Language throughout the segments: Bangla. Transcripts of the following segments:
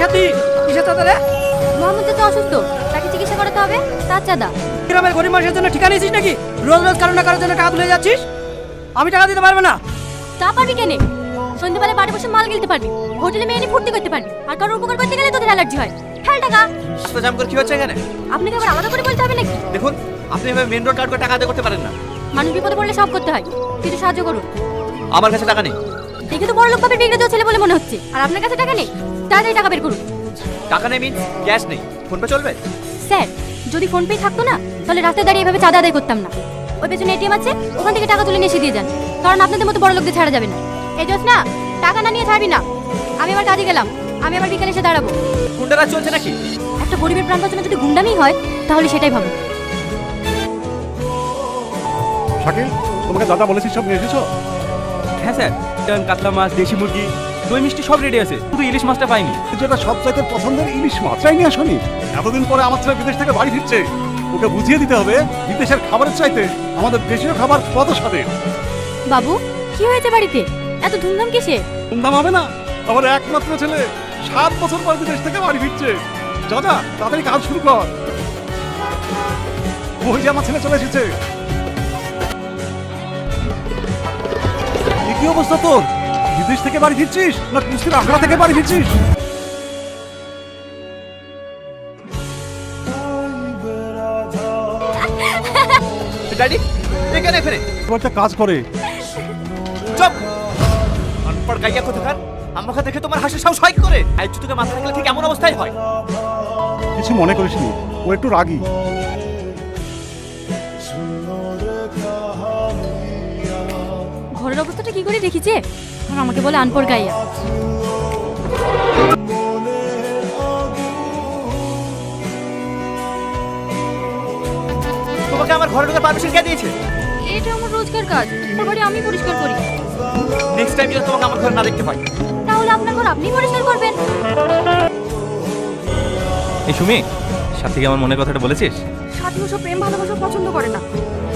মাহাতি কিসের চাঁদা রে? মোহাম্মদ তো অসুস্থ, তাকে চিকিৎসা করাতে হবে, তার চাঁদা। গ্রামের গরিব মানুষের জন্য ঠিকা নিয়েছিস নাকি? রোজ রোজ কারো না কারোর জন্য টাকা তুলে যাচ্ছিস। আমি টাকা দিতে পারবো না। তা পারবি কেন? সন্ধ্যাবেলা বাড়ি বসে মাল গিলতে পারবি, হোটেলে মেয়ে নিয়ে ফুর্তি করতে পারবি, আর কারোর উপকার করতে গেলে তোদের অ্যালার্জি হয়। ফেল টাকা। রাস্তা জাম করে কি হচ্ছে এখানে? আপনাকে আবার আলাদা করে বলতে হবে নাকি? দেখুন, আপনি এভাবে মেন রোড কাট করে টাকা আদায় করতে পারেন না। মানুষ বিপদে পড়লে সব করতে হয়, কিছু সাহায্য করুন। আমার কাছে টাকা নেই। দেখে তো বড় লোক বাপের বিগড়ে ছেলে বলে মনে হচ্ছে, আর আপনার কাছে টাকা নেই। তাড়াতাড়ি টাকা বের করুন। টাকা নেই মিন্স ক্যাশ নেই, ফোন পে চলবে? স্যার, যদি ফোন পে থাকতো না তাহলে রাস্তায় দাঁড়িয়ে এভাবে চাঁদা আদায় করতাম না। ওই পেছনে এটিএম আছে, ওখান থেকে টাকা তুলে নিয়ে এসে দিয়ে যান, কারণ আপনাদের মতো বড় লোকদের ছাড়া যাবে না। এই জোস না, টাকা না নিয়ে ছাড়বি না। আমি আবার কাজে গেলাম, আমি আবার বিকালে এসে দাঁড়াবো। গুন্ডারা চলছে নাকি? একটা গরিবের প্রাণ বাঁচানো যদি গুন্ডামি হয় তাহলে সেটাই ভালো। শাকিল, তোমাকে দাদা বলেছিস সব নিয়ে এসেছো? হ্যাঁ স্যার, কাতলা মাছ, দেশি মুরগি, দই মিষ্টি সব রেডি আছে, শুধু ইলিশ মাছটা পাইনি। যেটা সবচাইতে পছন্দের ইলিশ মাছটাই নিয়ে আসনি। এতদিন পরে আমার ছেলে বিদেশ থেকে বাড়ি ফিরছে, ওকে বুঝিয়ে দিতে হবে বিদেশের খাবারের চাইতে আমাদের দেশীয় খাবার কত স্বাদের। বাবু, কি হয়েছে বাড়িতে? এত ধুমধাম কিসে? ধুমধাম হবে না? আমার একমাত্র ছেলে 7 বছর পর বিদেশ থেকে বাড়ি ফিরছে। যা তাড়াতাড়ি কাজ শুরু কর। ওই যে আমার ছেলে চলে এসেছে। কি অবস্থা তোর? বিদেশ থেকে বাড়ি ফিরছিস না কুস্তির আখড়া থেকে বাড়ি ফিরছিস? ড্যাডি এখানে এখানে একটা কাজ করে। চুপ! আনপড় গাইয়া কোথাকার? আমাকে দেখে তোমার হাসির সাহস হয় কি করে? আজ তোকে মাথা থাকলে ঠিক এমন অবস্থায় হয়। কিছু মনে করিসনি, ও একটু রাগী। ঘরের অবস্থাটা কি করে দেখিছে? আর আমাকে বলে আনপড় গাইয়া। তোমাকে আমার ঘরে ঢোকার পারমিশন কে দিয়েছে? এটা আমার রোজকার কাজ, ওর বাড়ি আমি পরিষ্কার করি। নেক্সট টাইম যেন তোমাকে আমার ঘরে না দেখতে পাই। তাহলে আপনার ঘর আপনিই পরিষ্কার করবেন। এই সুমি, সাথীকে আমার মনের কথাটা বলেছিস? সাথী ওসব প্রেম ভালোবাসা পছন্দ করে না।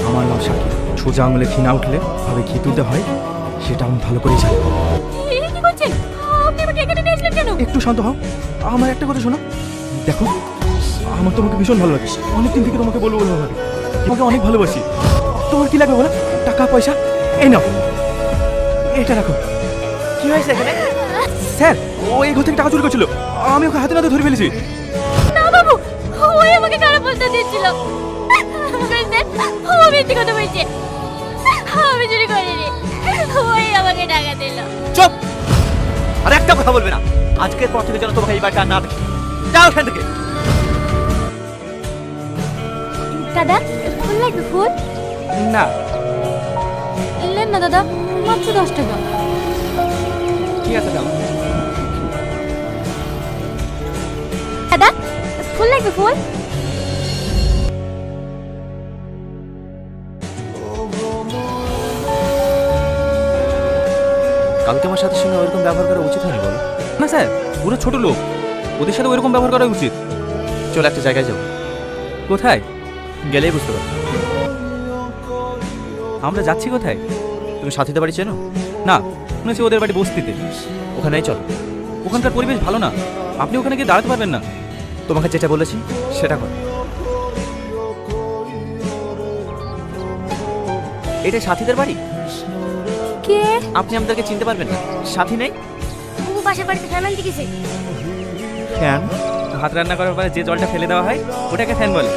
আমার নাম সাথী, সোজা আঙুলে ঘি না উঠলে ভাবে ঘি তুলতে হয়, সেটা আমি ভালো করেই জানি। কি করছেন আপনি? আমাকে এখানে নিয়ে আসলেন কেন? একটু শান্ত হও, আমার একটা কথা শোনো। দেখো, আমার তোমাকে ভীষণ ভালো লাগে, অনেকদিন থেকে তোমাকে বলবো বলবো ভাবি, তোমাকে অনেক ভালোবাসি। তোমার কি লাগবে বলো? টাকা পয়সা এই নাও, এটা রাখো। কি হয়েছে এখানে? স্যার, ও এই ঘর থেকে টাকা চুরি করছিল, আমি ওকে হাতে নাতে ধরে ফেলেছি। না বাবু, ওই আমাকে খারাপ বলতে দিচ্ছিল। ও মিথ্যে কথা বলছে, আমি চুরি করিনি, ওই আমাকে টাকা দিল। চুপ! আর একটা কথা বলবে না। আজকের পর থেকে যেন তোমাকে এই বাড়িটা আর না দেখি। যাও এখান থেকে। দাদা, ফুল লাগবে? ফুল না। নেন না দাদা, মাত্র 10 টাকা। ঠিক আছে, দাও। দাদা, ফুল লাগবে? ফুল কালকে আমার সাথে সঙ্গে ওরকম ব্যবহার করা উচিত হয়নি বলো? না স্যার, ওরা ছোট লোক, ওদের সাথে ওইরকম ব্যবহার করা উচিত। চলো একটা জায়গায় যাবো, কোথায়? গেলেই বুঝতে পারবে। আমরা যাচ্ছি কোথায়? তুমি সাথীদের বাড়ি চেনো? না, শুনেছি ওদের বাড়ি বস্তিতে। ওখানেই চলো। ওখানকার পরিবেশ ভালো না, আপনি ওখানে গিয়ে দাঁড়াতে পারবেন না। তোমাকে যেটা বলেছি সেটা করো। এটা সাথীদের বাড়ি। কে? আপনি আমাদেরকে চিনতে পারবেন না। সাথী নেই? ও পাশের বাড়িতে ফ্যান আনতে গেছে। ফ্যান? ভাত রান্না করার পরে যে জলটা ফেলে দেওয়া হয় ওটাকে ফ্যান বলে।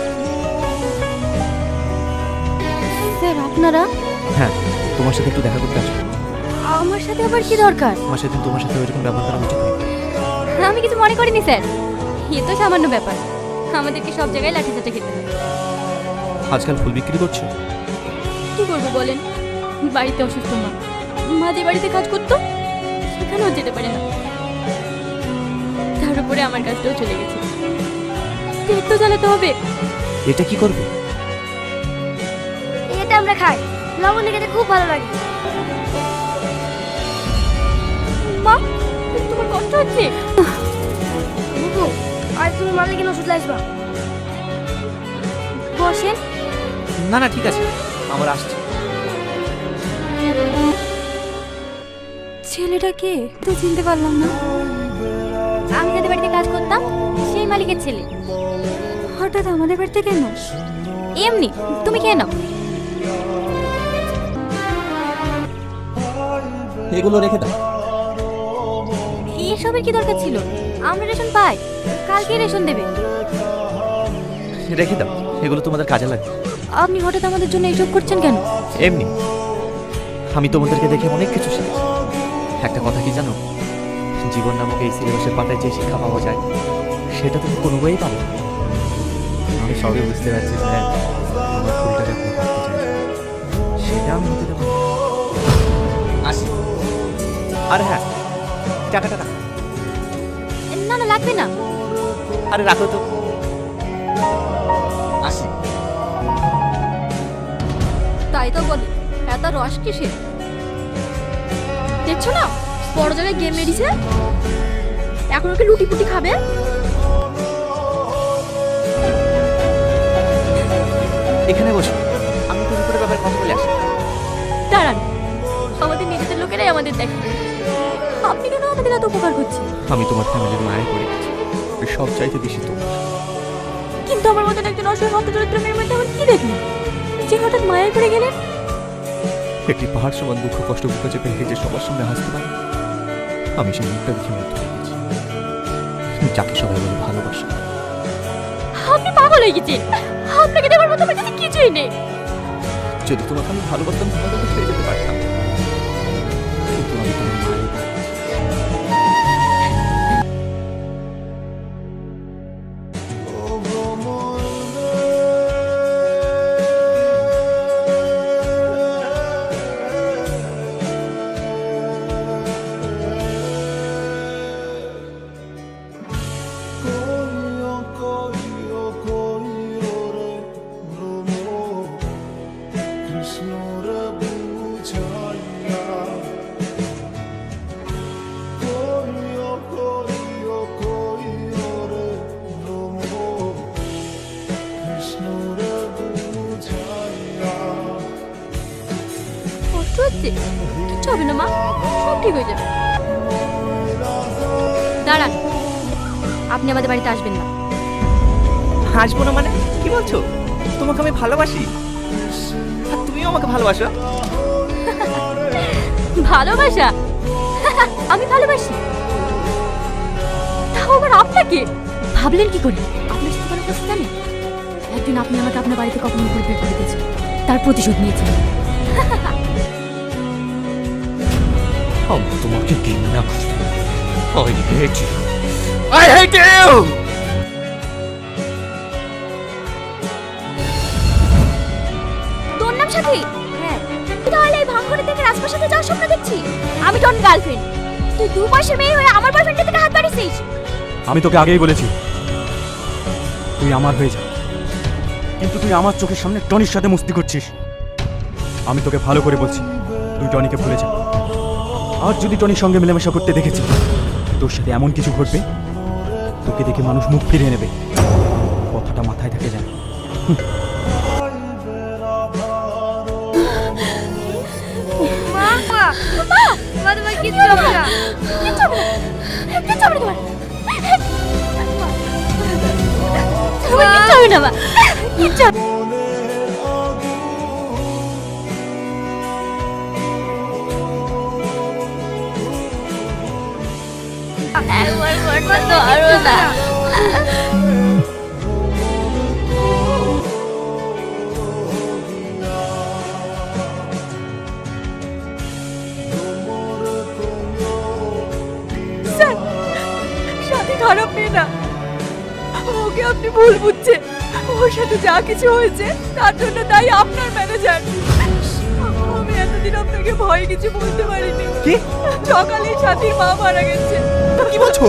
স্যার, আপনারা? হ্যাঁ, তোমার সাথে একটু দেখা করতে আসবো। আমার সাথে আবার কি দরকার? আমার সেদিন তোমার সাথে ওইরকম ব্যবহার করা উচিত হয়নি। আমি কিছু মনে করিনি স্যার, এ তো সামান্য ব্যাপার। আমাদেরকে সব জায়গায় লাঠি চাটা খেতে হয়। আজকাল ফুল বিক্রি করছো? কি করবো বলেন, বাড়িতে অসুস্থ মা, মা যে বাড়িতে কাজ করতো সেখানেও যেতে পারে না। তার উপরে আমার কাজটাও চলে গেছে, পেট তো চালাতে হবে। এটা কি করবে? এটা আমরা খাই, লবণ খেতে খুব ভালো লাগে। মা, তোমার কষ্ট হচ্ছে? আজ তুমি মারলে কেন ওষুধ লাগবা? বসেন। না না, ঠিক আছে, আমার আসছে। ছেলেটা কে তো চিনতে পারলাম না। আমি যাদের বাড়িতে কাজ জানতাম সেই মালিকের ছেলে। হঠাৎ আমাদের বাড়িতে কেন? এমনি, তুমি খেয়ে নাও। এগুলো রেখে দাও। এসবের কি দরকার ছিল? আমরা রেশন পাই, কালকে রেশন দেবে। রেখে দাও, এগুলো তোমাদের কাজে লাগবে। আপনি হঠাৎ আমাদের জন্য এইসব করছেন কেন? এমনি, আমি তোমাদেরকে দেখে অনেক কিছু শিখেছি। একটা কথা কি জানো, জীবন নামক এই সিলেবাসের পাতায় যে শিক্ষা পাওয়া যায় সেটা তুমি কোনো বইয়েই পাবে না। আমি সবই বুঝতে পারছি স্যার, আমার ফুলটাকে আপনি করতে চাইছেন, সেটা আমি হতে দেবো না। আসি। আরে হ্যাঁ, টাকাটা রাখো। না না, লাগবে না। আরে রাখো তো। আসি। তাই তো বলি, এত রস কিসে? দেখছো না, বড় জায়গায় গেম মেরেছে। এখন ওকে লুটি পুটি খাবে। এখানে বসো, আমি তো উপরে ব্যাপারে কথা বলে আসি। দাঁড়ান, আমাদের নিজেদের লোকেরাই আমাদের দেখে, আপনি কেন আমাদের এত উপকার করছেন? আমি তোমার ফ্যামিলির মায়ের পড়ে গেছি, সব চাইতে বেশি তোমার। কিন্তু আমার মতন একজন অসহায় হত চরিত্র মেয়ের মধ্যে আমার কি দেখলেন যে হঠাৎ মায়ের পড়ে গেলেন? একটি পাহাড় সমান দুঃখ কষ্ট বুকে চেপে রেখে যে সবার সামনে হাসতে পারে, আমি সেই মুখটা দেখে মুগ্ধ হয়ে গেছি, যাকে সবাই বলে ভালোবাসা। আপনি পাগল হয়ে গেছেন, আপনাকে দেওয়ার মতো আমার কাছে কিছুই নেই। যদি তোমাকে আমি ভালোবাসতাম তাহলে তো ছেড়ে যেতে পারতাম, কিন্তু আমি তোমার মায়ের উপর। কষ্ট হচ্ছে? কিচ্ছু হবে না মা, সব ঠিক হয়ে যাবে। দাঁড়ান, আপনি আমাদের বাড়িতে আসবেন না। হাসবো না মানে কি বলছো? তোমাকে আমি ভালোবাসি, আর তুমিও আমাকে ভালোবাসো। ভালোবাসা? আমি ভালোবাসি, তাও আবার আপনাকে? ভাবলেন কি করে? আপনার সাথে কোনো কথা জানেন? একদিন আপনি আমাকে আপনার বাড়িতে কখনো করে বের করে দিয়েছেন, তার প্রতিশোধ নিয়েছেন। আমি তোমাকে ঘৃণা করি। I hate you. I hate you! তোর নাম সাথী? হ্যাঁ। তাহলে এই ভাঙড়ে থেকে রাজপ্রাসাদে যাওয়ার স্বপ্ন দেখছি? আমি তোর গার্লফ্রেন্ড, তুই দু বয়সের মেয়ে হয়ে আমার বয়ফ্রেন্ডের থেকে হাত বাড়িয়েছিস। আমি তোকে আগেই বলেছি তুই আমার হয়ে যা, কিন্তু তুই আমার চোখের সামনে টনির সাথে মস্তি করছিস। আমি তোকে ভালো করে বলছি, তুই টনিকে ভুলে যা। আর যদি টনির সঙ্গে মেলামেশা করতে দেখেছি, তোর সাথে এমন কিছু ঘটবে তোকে দেখে মানুষ মুখ ফিরিয়ে নেবে। কথাটা মাথায় থাকে যায়। সাথী খারাপ মেয়ে না, ওকে আপনি ভুল বুঝছেন। ওর সাথে যা কিছু হয়েছে তার জন্য দায়ী আপনার ম্যানেজার। আমি এতদিন আপনাকে ভয় কিছু বলতে পারিনি। কি? সকালে সাথীর মা মারা গেছে। কি বলছো?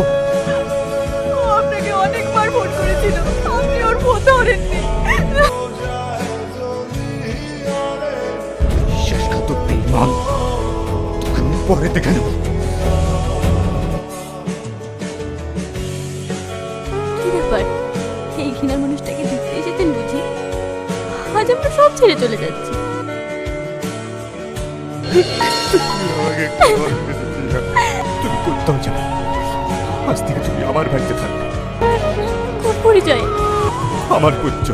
ও আপনাকে অনেকবার ফোন করেছিল, আপনি ওর ফোন ধরেননি। শেষ খাতো বেঈমান, তোকে আমি পরে দেখে নেব। কি ব্যাপার, এই ঘৃণার মানুষটাকে দেখতে এসেছেন বুঝি? আজ আমরা সব ছেড়ে চলে যাচ্ছি। তুমি কোথাও যাও, আজ থেকে তুমি আমার বাড়িতে থাকবে। কোন পরিচয়? আমার পুত্র